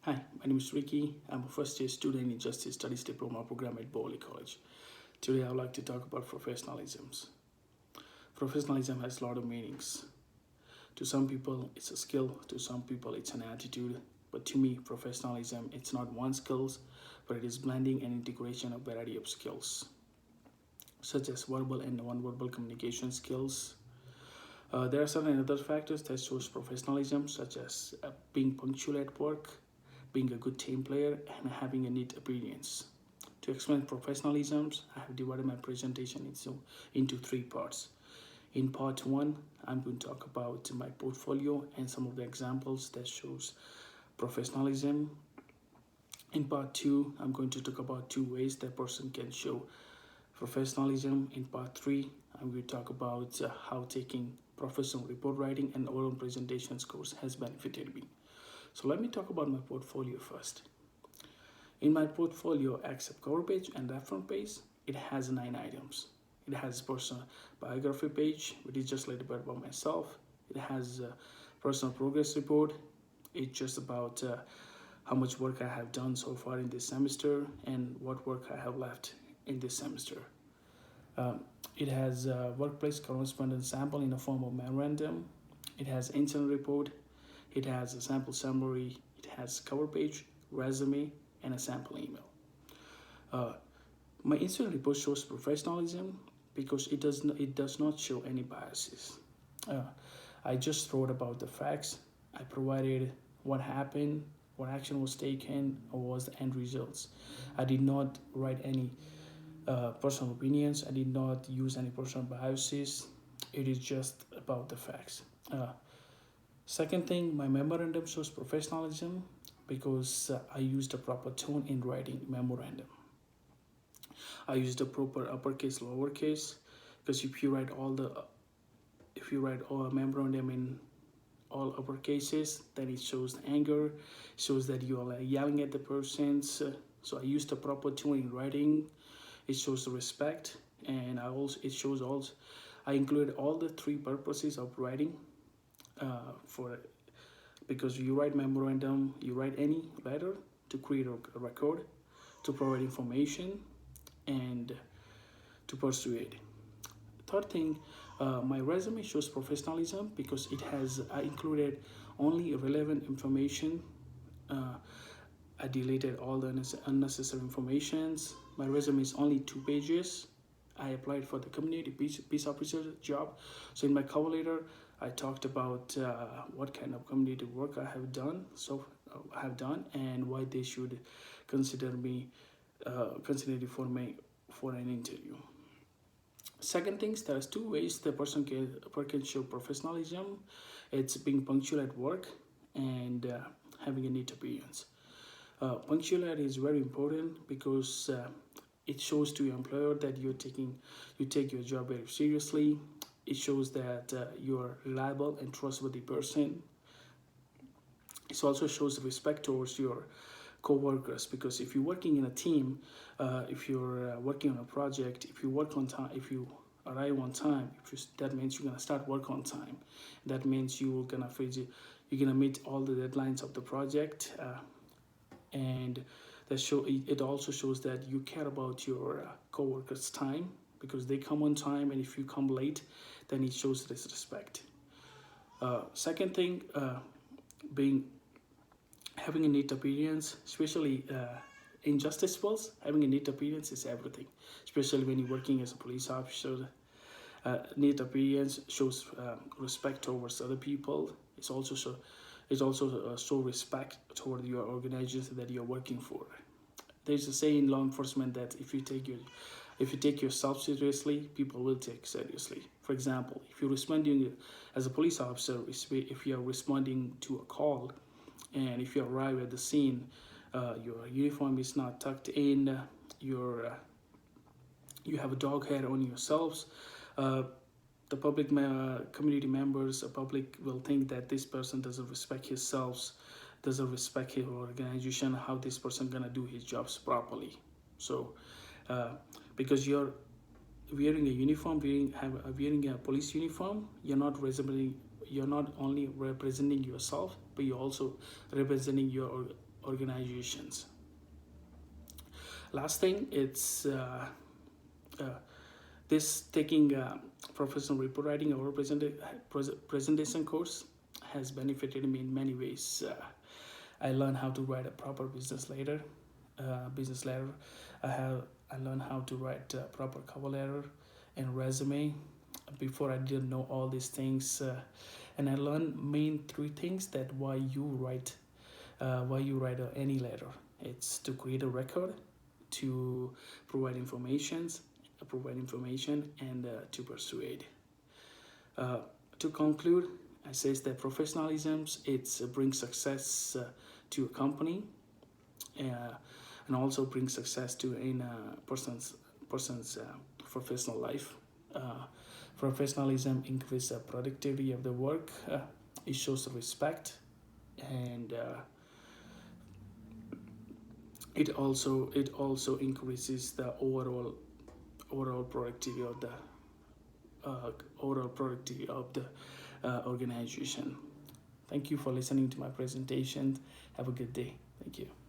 Hi, my name is Ricky. I'm a first year student in Justice Studies Diploma program at Bowley College. Today, I would like to talk about professionalisms. Professionalism has a lot of meanings. To some people, it's a skill. To some people, it's an attitude. But to me, professionalism, it's not one skills, but it is blending and integration of variety of skills, such as verbal and non-verbal communication skills. There are certain other factors that shows professionalism, such as being punctual at work, being a good team player, and having a neat appearance. To explain professionalisms, I have divided my presentation into three parts. In part one, I'm going to talk about my portfolio and some of the examples that shows professionalism. In part two, I'm going to talk about two ways that person can show professionalism. In part three, I'm going to talk about how taking professional report writing and oral presentations course has benefited me. So let me talk about my portfolio first. In my portfolio, except cover page and reference page, it has 9 items. It has personal biography page, which is just a little bit about myself. It has a personal progress report. It's just about how much work I have done so far in this semester and what work I have left in this semester. Um, it has a workplace correspondence sample in the form of memorandum. It has incident report. It has a sample summary. It has cover page, resume, and a sample email. Uh, my incident report shows professionalism because it does not show any biases. Uh, I just wrote about the facts. I provided what happened, what action was taken, or was the end results. I did not write any personal opinions. I did not use any personal biases. It is just about the facts. Second thing, my memorandum shows professionalism because I used a proper tone in writing memorandum. I used a proper uppercase, lowercase, because if you write all a memorandum in all upper cases, then it shows the anger, shows that you are like yelling at the persons. So I used a proper tone in writing. It shows the respect, and I included all the three purposes of writing for because you write memorandum, you write any letter to create a record, to provide information, and to persuade. Third thing, my resume shows professionalism because it has I included only relevant information. Uh, I deleted all the unnecessary informations. My resume is only 2 pages. I applied for the community peace officer job. So in my cover letter, I talked about what kind of community work I have done, and why they should consider me, consider it for an interview. Second things, there's two ways the person can show professionalism. It's being punctual at work and having a neat appearance. Punctuality is very important because it shows to your employer that you take your job very seriously. It shows that you're reliable and trustworthy person. It also shows respect towards your co-workers, because if you're working in a team, if you're working on a project, if you work on time, if you arrive on time, that means you're gonna start work on time. That means you're gonna meet all the deadlines of the project, and it also shows that you care about your co-workers' time, because they come on time, and if you come late, then it shows disrespect. Second thing, being having a neat appearance, especially in justice worlds, having a neat appearance is everything. Especially when you're working as a police officer, neat appearance shows respect towards other people. It's also show respect toward your organization that you're working for. There's a saying in law enforcement that if you take yourself seriously, people will take seriously. For example, if you're responding as a police officer, if you're responding to a call, and if you arrive at the scene, your uniform is not tucked in, you have a dog hair on yourselves, the community members, the public will think that this person doesn't respect himself, doesn't respect his organization, how this person gonna do his jobs properly. So uh, because you're wearing a uniform, wearing a police uniform, you're not only representing yourself, but you're also representing your organizations. Last thing, it's uh, this taking professional report writing or presentation course has benefited me in many ways. I learned how to write a proper business letter. Business letter. I learned how to write a proper cover letter and resume. Before I didn't know all these things, and I learned main three things that why you write any letter. It's to create a record, to provide information, and to persuade. Uh, to conclude, I says that professionalism it's brings success to a company, uh, and also brings success to in a person's professional life. Uh, Professionalism increases the productivity of the work. It shows respect, and it also increases the overall productivity of the organization. Thank you for listening to my presentation. Have a good day. Thank you.